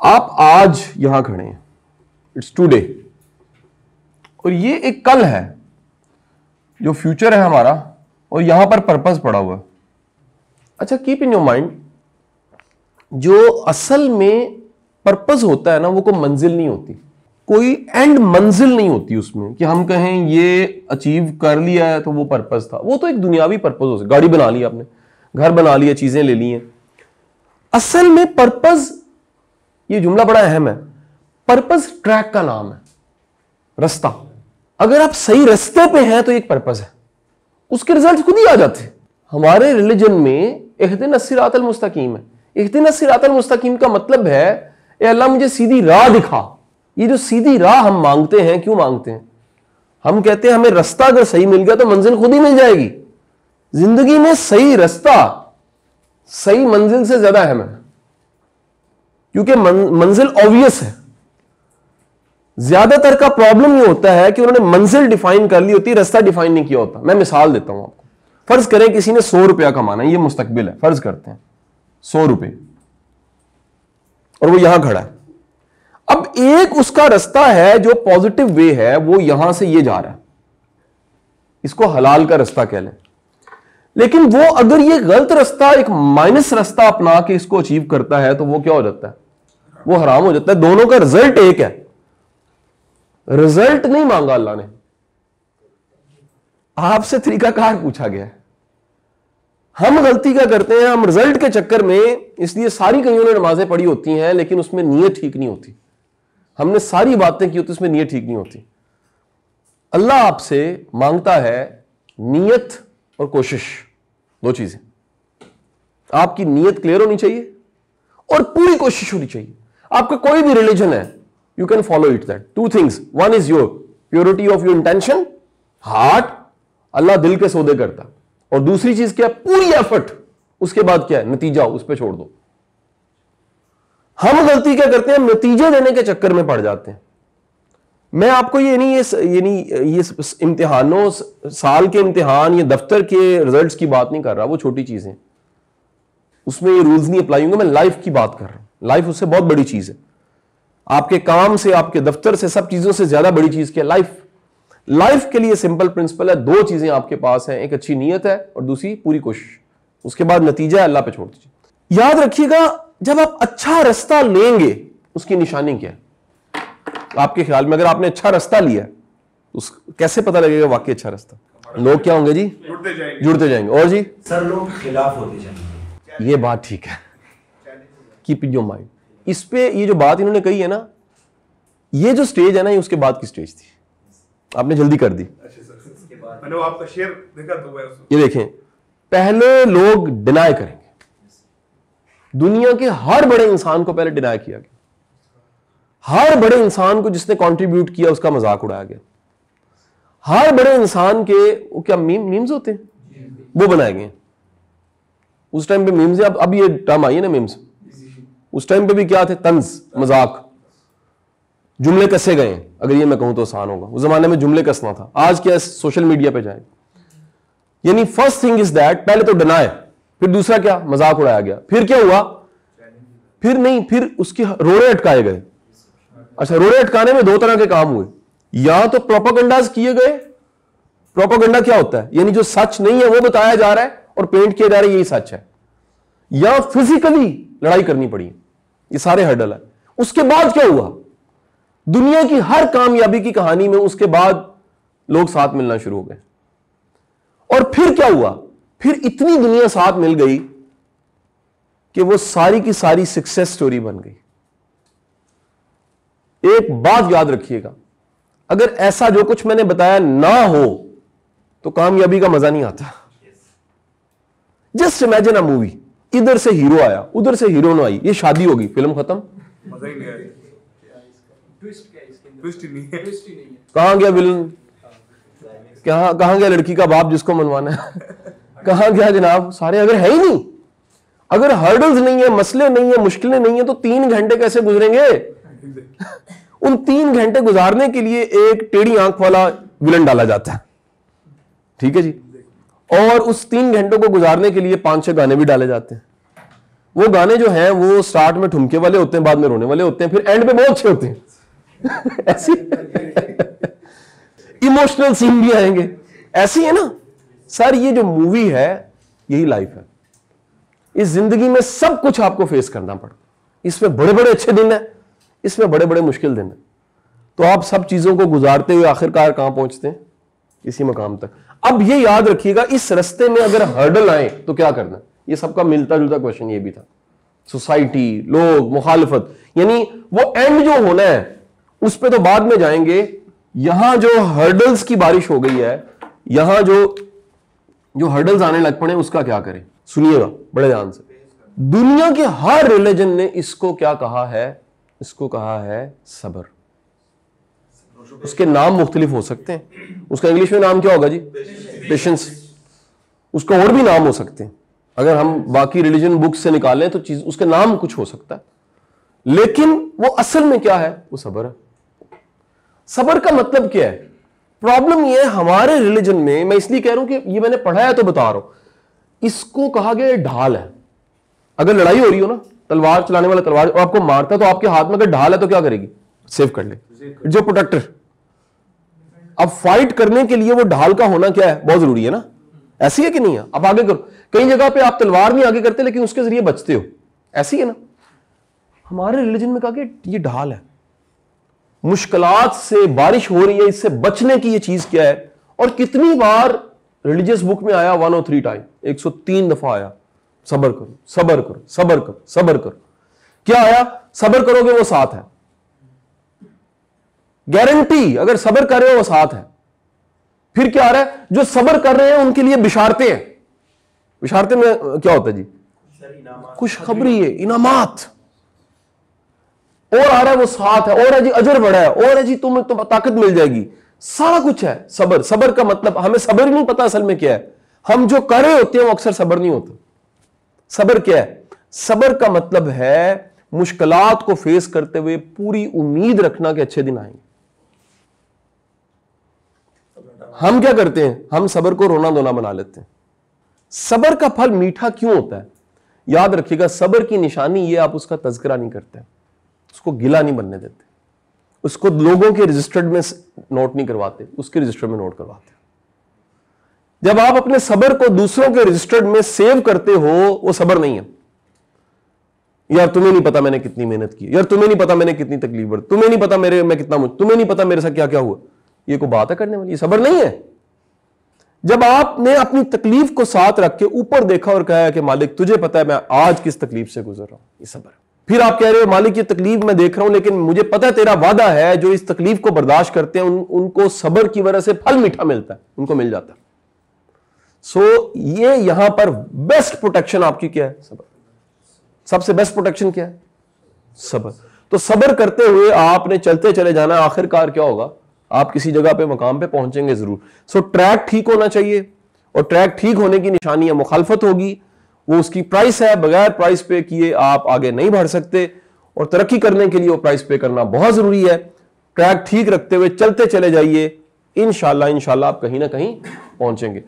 आप आज यहां खड़े हैं, इट्स टुडे, और ये एक कल है जो फ्यूचर है हमारा, और यहां पर पर्पस पड़ा हुआ है। अच्छा, कीप इन योर माइंड, जो असल में पर्पस होता है ना, वो कोई मंजिल नहीं होती, कोई एंड मंजिल नहीं होती उसमें कि हम कहें ये अचीव कर लिया है तो वो पर्पस था। वो तो एक दुनियावी पर्पस हो सकता, गाड़ी बना ली आपने, घर बना लिया, चीजें ले ली हैं। असल में पर्पस, ये जुमला बड़ा अहम है, पर्पस ट्रैक का नाम है, रास्ता। अगर आप सही रास्ते पे हैं तो एक पर्पस है, उसके रिजल्ट खुद ही आ जाते हैं। हमारे रिलीजन में इहदिनस सिरातल मुस्तकीम है। इहदिनस सिरातल मुस्तकीम का मतलब है, ए अल्लाह मुझे सीधी राह दिखा। ये जो सीधी राह हम मांगते हैं, क्यों मांगते हैं? हम कहते हैं हमें रास्ता अगर सही मिल गया तो मंजिल खुद ही मिल जाएगी। जिंदगी में सही रास्ता सही मंजिल से ज्यादा अहम है, क्योंकि मंजिल ऑब्वियस है। ज्यादातर का प्रॉब्लम ये होता है कि उन्होंने मंजिल डिफाइन कर ली होती है, रास्ता डिफाइन नहीं किया होता। मैं मिसाल देता हूं आपको। फर्ज करें किसी ने 100 रुपया कमाना है, ये मुस्तकबिल है, फर्ज करते हैं 100 रुपए, और वो यहां खड़ा है। अब एक उसका रास्ता है जो पॉजिटिव वे है, वो यहां से ये जा रहा है, इसको हलाल का रास्ता कह लें। लेकिन वो अगर ये गलत रास्ता, एक माइनस रास्ता अपना के इसको अचीव करता है, तो वो क्या हो जाता है? वो हराम हो जाता है। दोनों का रिजल्ट एक है, रिजल्ट नहीं मांगा अल्लाह ने, आपसे तरीकाकार पूछा गया है। हम गलती क्या करते हैं, हम रिजल्ट के चक्कर में, इसलिए सारी कईयों ने नमाजें पढ़ी होती हैं लेकिन उसमें नीयत ठीक नहीं होती। हमने सारी बातें की होती, उसमें नीयत ठीक नहीं होती। अल्लाह आपसे मांगता है नीयत और कोशिश, दो चीजें। आपकी नीयत क्लियर होनी चाहिए और पूरी कोशिश होनी चाहिए। आपका कोई भी रिलीजन है, you can follow it that. Two things, one is your purity of your intention, heart, Allah दिल के सौदे करता, और दूसरी चीज क्या है? पूरी एफर्ट। उसके बाद क्या है? नतीजा, उस पर छोड़ दो। हम गलती क्या करते हैं, नतीजे देने के चक्कर में पड़ जाते हैं। मैं आपको ये इम्तिहानों, साल के इम्तिहान या दफ्तर के रिजल्ट्स की बात नहीं कर रहा, वो छोटी चीजें, उसमें ये रूल्स नहीं अप्लाई होंगे। मैं लाइफ की बात कर रहा हूं। लाइफ उससे बहुत बड़ी चीज है। आपके काम से, आपके दफ्तर से, सब चीजों से ज्यादा बड़ी चीज क्या है? लाइफ। लाइफ के लिए सिंपल प्रिंसिपल है, दो चीजें आपके पास हैं, एक अच्छी नीयत है और दूसरी पूरी कोशिश। उसके बाद नतीजा अल्लाह पे छोड़ दीजिए। याद रखिएगा, जब आप अच्छा रास्ता लेंगे, उसकी निशानी क्या है आपके ख्याल में? अगर आपने अच्छा रास्ता लिया, उस कैसे पता लगेगा वाकई अच्छा रास्ता? लोग क्या होंगे जी? जुड़ते जाएंगे। और जी सर, लोग खिलाफ होते जाएंगे। ये बात ठीक है, कीप इन योर माइंड। इस पे ये जो बात इन्होंने कही है ना, ये जो स्टेज है ना, ये उसके बाद की स्टेज थी, आपने जल्दी कर दी। मैंने आपका शेयर देखा तो ये देखें, पहले लोग डिनाई करेंगे। दुनिया के हर बड़े इंसान को पहले डिनाई किया गया। हर बड़े इंसान को जिसने कंट्रीब्यूट किया उसका मजाक उड़ाया गया। हर बड़े इंसान के वो क्या मीम्स होते हैं, वो बनाए गए। उस टाइम पे मीम्स, अब ये टर्म आई है ना मीम्स, उस टाइम पे भी क्या थे? तंज, मजाक, जुमले कसे गए। अगर ये मैं कहूं तो आसान होगा, उस जमाने में जुमले कसना था। आज क्या, सोशल मीडिया पे जाए। यानी फर्स्ट थिंग इज दैट, पहले तो डिनाई, फिर दूसरा क्या? मजाक उड़ाया गया। फिर क्या हुआ? फिर नहीं, फिर उसके रोड़े अटकाए गए। अच्छा, रोड़े अटकाने में दो तरह के काम हुए। या तो प्रोपेगेंडास किए गए। प्रोपेगेंडा क्या होता है? यानी जो सच नहीं है वो बताया जा रहा है और पेंट किया जा रहा है यही सच है। या फिजिकली लड़ाई करनी पड़ी। ये सारे हर्डल है। उसके बाद क्या हुआ? दुनिया की हर कामयाबी की कहानी में उसके बाद लोग साथ मिलना शुरू हो गए। और फिर क्या हुआ? फिर इतनी दुनिया साथ मिल गई कि वो सारी की सारी सक्सेस स्टोरी बन गई। एक बात याद रखिएगा, अगर ऐसा जो कुछ मैंने बताया ना हो तो कामयाबी का मजा नहीं आता। जस्ट इमेजिन अ मूवी, इधर से हीरो आया, उधर से हीरोइन आई, ये शादी होगी, फिल्म खत्म, मजा ही नहीं आया। ट्विस्ट ही नहीं है। कहां गया विलन? कहां गया लड़की का बाप जिसको मनवाना है? कहां गया जनाब? सारे अगर है ही नहीं, अगर हर्डल्स नहीं है, मसले नहीं है, मुश्किलें नहीं है, तो 3 घंटे कैसे गुजरेंगे? उन 3 घंटे गुजारने के लिए एक टेढ़ी आंख वाला विलन डाला जाता है, ठीक है जी, और उस 3 घंटों को गुजारने के लिए 5-6 गाने भी डाले जाते हैं। वो गाने जो हैं वो स्टार्ट में ठुमके वाले होते हैं, बाद में रोने वाले होते हैं, फिर एंड में बहुत अच्छे होते हैं। ऐसी इमोशनल सीन भी आएंगे, ऐसी है ना सर। ये जो मूवी है यही लाइफ है। इस जिंदगी में सब कुछ आपको फेस करना पड़ता है। इसमें बड़े बड़े अच्छे दिन है, इसमें बड़े बड़े मुश्किल दिन है। तो आप सब चीजों को गुजारते हुए आखिरकार कहां पहुंचते हैं? इसी मकाम तक। अब ये याद रखिएगा, इस रास्ते में अगर हर्डल आए तो क्या करना। ये सबका मिलता जुलता क्वेश्चन ये भी था। सोसाइटी, लोग, मुखालफत, यानी वो एंड जो होना है उस पर तो बाद में जाएंगे। यहां जो हर्डल्स की बारिश हो गई है, यहां जो हर्डल्स आने लग पड़े उसका क्या करें? सुनिएगा बड़े ध्यान से। दुनिया के हर रिलीजन ने इसको क्या कहा है? इसको कहा है सब्र। उसके नाम मुख्तलिफ हो सकते हैं। उसका इंग्लिश में नाम क्या होगा जी? पेशेंस। उसका और भी नाम हो सकते हैं, अगर हम बाकी रिलीजन बुक से निकालें तो चीज उसके नाम कुछ हो सकता है, लेकिन वो असल में क्या है? वो सब्र है। सब्र का मतलब क्या है? प्रॉब्लम ये है हमारे रिलीजन में, मैं इसलिए कह रहा हूं कि ये मैंने पढ़ा है तो बता रहा हूं, इसको कहा गया ढाल है। अगर लड़ाई हो रही हो ना, तलवार चलाने वाला तलवार और आपको मारता है तो आपके हाथ में अगर ढाल है तो क्या करेगी? सेव कर ले, जो प्रोटेक्टर। अब फाइट करने के लिए वो ढाल का होना क्या है? बहुत जरूरी है ना। ऐसी है कि नहीं है? आप आगे करो। कई जगह पे आप तलवार नहीं आगे करते लेकिन उसके जरिए बचते हो, ऐसी है ना। हमारे रिलीजन में कहा कि ये ढाल है। मुश्किलात से बारिश हो रही है, इससे बचने की ये चीज क्या है? और कितनी बार रिलीजियस बुक में आया? 103 टाइम, 103 दफा आया, सब्र करो, सब्र करो, सब्र करो, सब्र करो। क्या आया? सब्र करोगे वो साथ है, गारंटी। अगर सब्र कर रहे हो वो साथ है। फिर क्या आ रहा है? जो सब्र कर रहे हैं उनके लिए बिशारते हैं। बिशारते में क्या होता है जी? खुशखबरी है, इनामात। और आ रहा है वो साथ है, और है जी अजर बढ़ा है, और है जी तुम्हें तो ताकत मिल जाएगी, सारा कुछ है। सब्र। सब्र का मतलब हमें सब्र नहीं पता असल में क्या है। हम जो कर रहे होते हैं वो अक्सर सब्र नहीं होता। सब्र क्या है? सब्र का मतलब है मुश्किलात को फेस करते हुए पूरी उम्मीद रखना कि अच्छे दिन आएंगे। हम क्या करते हैं? हम सब्र को रोना धोना बना लेते हैं। सब्र का फल मीठा क्यों होता है? याद रखिएगा, सब्र की निशानी ये आप उसका तज़किरा नहीं करते, उसको गिला नहीं बनने देते, उसको लोगों के रजिस्टर्ड में नोट नहीं करवाते, उसके रजिस्टर में नोट करवाते। जब आप अपने सब्र को दूसरों के रजिस्टर्ड में सेव करते हो, वो सब्र नहीं है। यार तुम्हें नहीं पता मैंने कितनी मेहनत की, यार तुम्हें नहीं पता मैंने कितनी तकलीफ बढ़ी, तुम्हें नहीं पता तुम्हें नहीं पता मेरे साथ क्या क्या हुआ। ये कोई बात है करने वाली? ये सब्र नहीं है। जब आपने अपनी तकलीफ को साथ रख के ऊपर देखा और कहा कि मालिक तुझे पता है मैं आज किस तकलीफ से गुजर रहा हूं, ये सब्र है। फिर आप कह रहे हो मालिक ये तकलीफ मैं देख रहा हूं लेकिन मुझे पता है तेरा वादा है जो इस तकलीफ को बर्दाश्त करते हैं उनको सब्र की वजह से फल मीठा मिलता है, उनको मिल जाता है। सो ये यहां पर बेस्ट प्रोटेक्शन आपकी क्या है? सब्र। सबसे बेस्ट प्रोटेक्शन क्या है? सब्र। तो सब्र करते हुए आपने चलते चले जाना, आखिरकार क्या होगा? आप किसी जगह पे मकाम पे पहुंचेंगे जरूर। सो ट्रैक ठीक होना चाहिए, और ट्रैक ठीक होने की निशानी है मुखालफत होगी, वो उसकी प्राइस है। बगैर प्राइस पे किए आप आगे नहीं बढ़ सकते, और तरक्की करने के लिए वो प्राइस पे करना बहुत जरूरी है। ट्रैक ठीक रखते हुए चलते चले जाइए, इंशाल्लाह आप कहीं ना कहीं पहुंचेंगे।